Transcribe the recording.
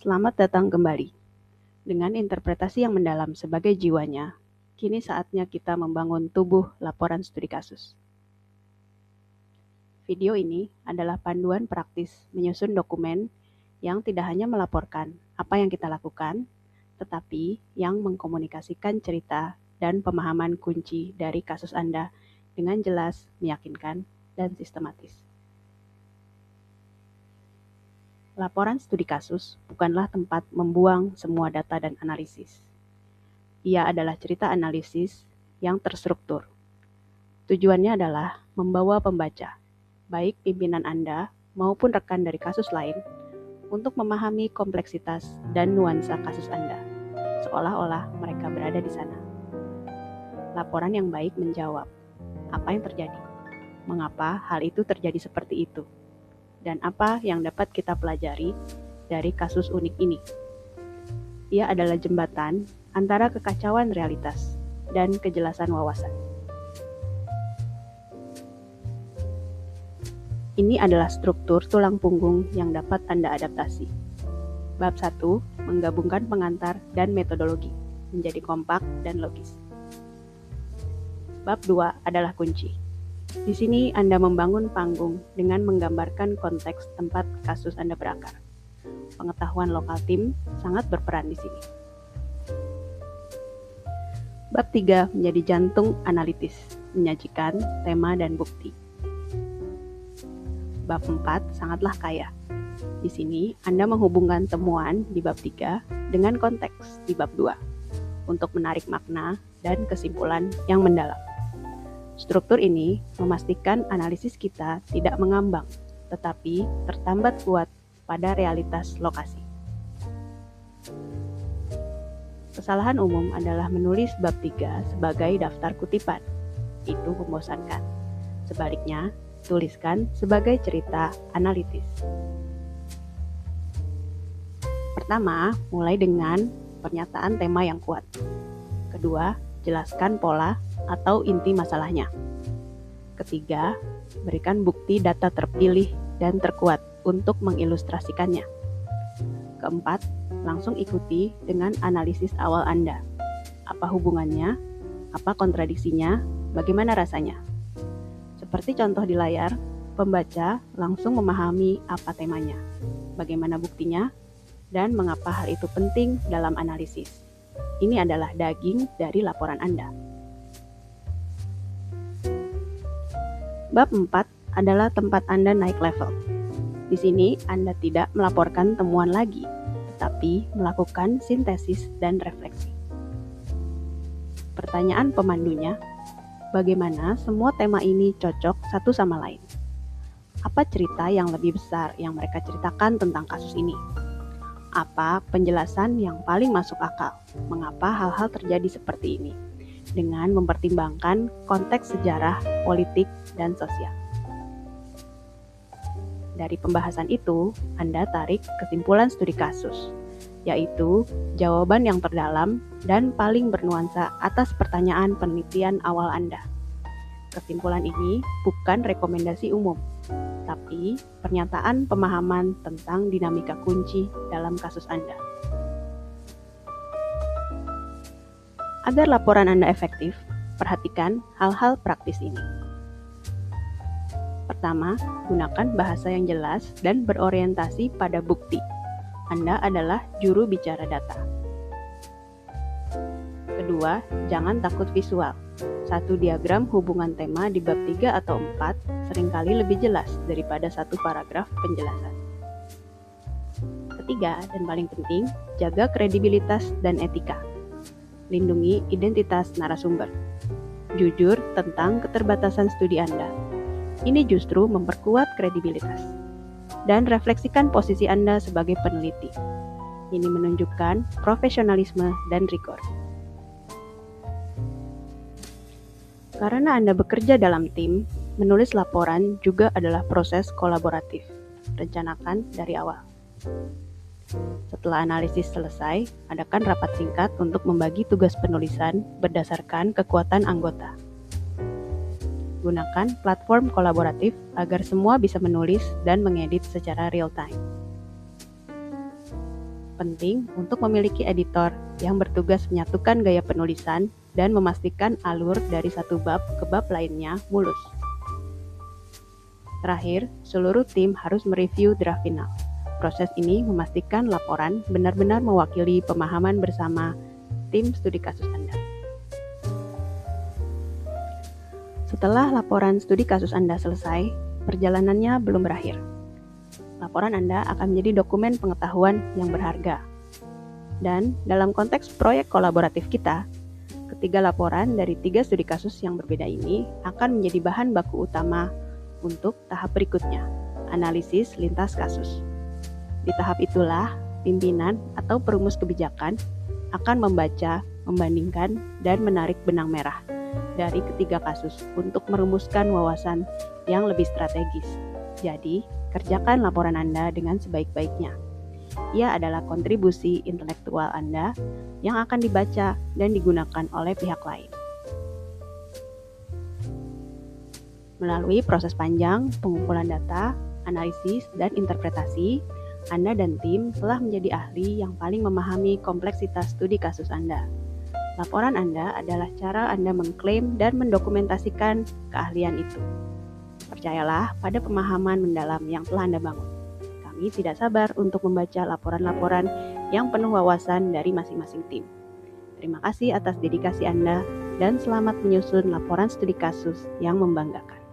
Selamat datang kembali. Dengan interpretasi yang mendalam sebagai jiwanya, kini saatnya kita membangun tubuh laporan studi kasus. Video ini adalah panduan praktis menyusun dokumen yang tidak hanya melaporkan apa yang kita lakukan, tetapi yang mengkomunikasikan cerita dan pemahaman kunci dari kasus Anda dengan jelas, meyakinkan, dan sistematis. Laporan studi kasus bukanlah tempat membuang semua data dan analisis. Ia adalah cerita analisis yang terstruktur. Tujuannya adalah membawa pembaca, baik pimpinan Anda maupun rekan dari kasus lain, untuk memahami kompleksitas dan nuansa kasus Anda, seolah-olah mereka berada di sana. Laporan yang baik menjawab, apa yang terjadi? Mengapa hal itu terjadi seperti itu? Dan apa yang dapat kita pelajari dari kasus unik ini? Ia adalah jembatan antara kekacauan realitas dan kejelasan wawasan. Ini adalah struktur tulang punggung yang dapat Anda adaptasi. Bab 1 menggabungkan pengantar dan metodologi menjadi kompak dan logis. Bab 2 adalah kunci. Di sini Anda membangun panggung dengan menggambarkan konteks tempat kasus Anda berakar. Pengetahuan lokal tim sangat berperan di sini. Bab 3 menjadi jantung analitis, menyajikan tema dan bukti. Bab 4 sangatlah kaya. Di sini Anda menghubungkan temuan di bab 3 dengan konteks di bab 2 untuk menarik makna dan kesimpulan yang mendalam. Struktur ini memastikan analisis kita tidak mengambang, tetapi tertambat kuat pada realitas lokasi. Kesalahan umum adalah menulis bab 3 sebagai daftar kutipan. Itu membosankan. Sebaliknya, tuliskan sebagai cerita analitis. Pertama, mulai dengan pernyataan tema yang kuat. Kedua, jelaskan pola atau inti masalahnya. Ketiga, berikan bukti data terpilih dan terkuat untuk mengilustrasikannya. Keempat, langsung ikuti dengan analisis awal Anda. Apa hubungannya? Apa kontradiksinya? Bagaimana rasanya? Seperti contoh di layar, pembaca langsung memahami apa temanya, bagaimana buktinya, dan mengapa hal itu penting dalam analisis. Ini adalah daging dari laporan Anda. Bab 4 adalah tempat Anda naik level. Di sini Anda tidak melaporkan temuan lagi, tetapi melakukan sintesis dan refleksi. Pertanyaan pemandunya, bagaimana semua tema ini cocok satu sama lain? Apa cerita yang lebih besar yang mereka ceritakan tentang kasus ini? Apa penjelasan yang paling masuk akal? Mengapa hal-hal terjadi seperti ini? Dengan mempertimbangkan konteks sejarah, politik, dan sosial. Dari pembahasan itu, Anda tarik kesimpulan studi kasus, yaitu jawaban yang terdalam dan paling bernuansa atas pertanyaan penelitian awal Anda. Kesimpulan ini bukan rekomendasi umum, tapi pernyataan pemahaman tentang dinamika kunci dalam kasus Anda. Agar laporan Anda efektif, perhatikan hal-hal praktis ini. Pertama, gunakan bahasa yang jelas dan berorientasi pada bukti. Anda adalah juru bicara data. Kedua, jangan takut visual. Satu diagram hubungan tema di bab 3 atau 4 seringkali lebih jelas daripada satu paragraf penjelasan. Ketiga, dan paling penting, jaga kredibilitas dan etika. Lindungi identitas narasumber. Jujur tentang keterbatasan studi Anda. Ini justru memperkuat kredibilitas. Dan refleksikan posisi Anda sebagai peneliti. Ini menunjukkan profesionalisme dan rigor. Karena Anda bekerja dalam tim, menulis laporan juga adalah proses kolaboratif. Rencanakan dari awal. Setelah analisis selesai, adakan rapat singkat untuk membagi tugas penulisan berdasarkan kekuatan anggota. Gunakan platform kolaboratif agar semua bisa menulis dan mengedit secara real time. Penting untuk memiliki editor yang bertugas menyatukan gaya penulisan dan memastikan alur dari satu bab ke bab lainnya mulus. Terakhir, seluruh tim harus mereview draft final. Proses ini memastikan laporan benar-benar mewakili pemahaman bersama tim studi kasus Anda. Setelah laporan studi kasus Anda selesai, perjalanannya belum berakhir. Laporan Anda akan menjadi dokumen pengetahuan yang berharga. Dan dalam konteks proyek kolaboratif kita, ketiga laporan dari 3 studi kasus yang berbeda ini akan menjadi bahan baku utama untuk tahap berikutnya, analisis lintas kasus. Di tahap itulah, pimpinan atau perumus kebijakan akan membaca, membandingkan, dan menarik benang merah dari ketiga kasus untuk merumuskan wawasan yang lebih strategis. Jadi, kerjakan laporan Anda dengan sebaik-baiknya. Ia adalah kontribusi intelektual Anda yang akan dibaca dan digunakan oleh pihak lain. Melalui proses panjang pengumpulan data, analisis, dan interpretasi, Anda dan tim telah menjadi ahli yang paling memahami kompleksitas studi kasus Anda. Laporan Anda adalah cara Anda mengklaim dan mendokumentasikan keahlian itu. Percayalah pada pemahaman mendalam yang telah Anda bangun. Kami tidak sabar untuk membaca laporan-laporan yang penuh wawasan dari masing-masing tim. Terima kasih atas dedikasi Anda dan selamat menyusun laporan studi kasus yang membanggakan.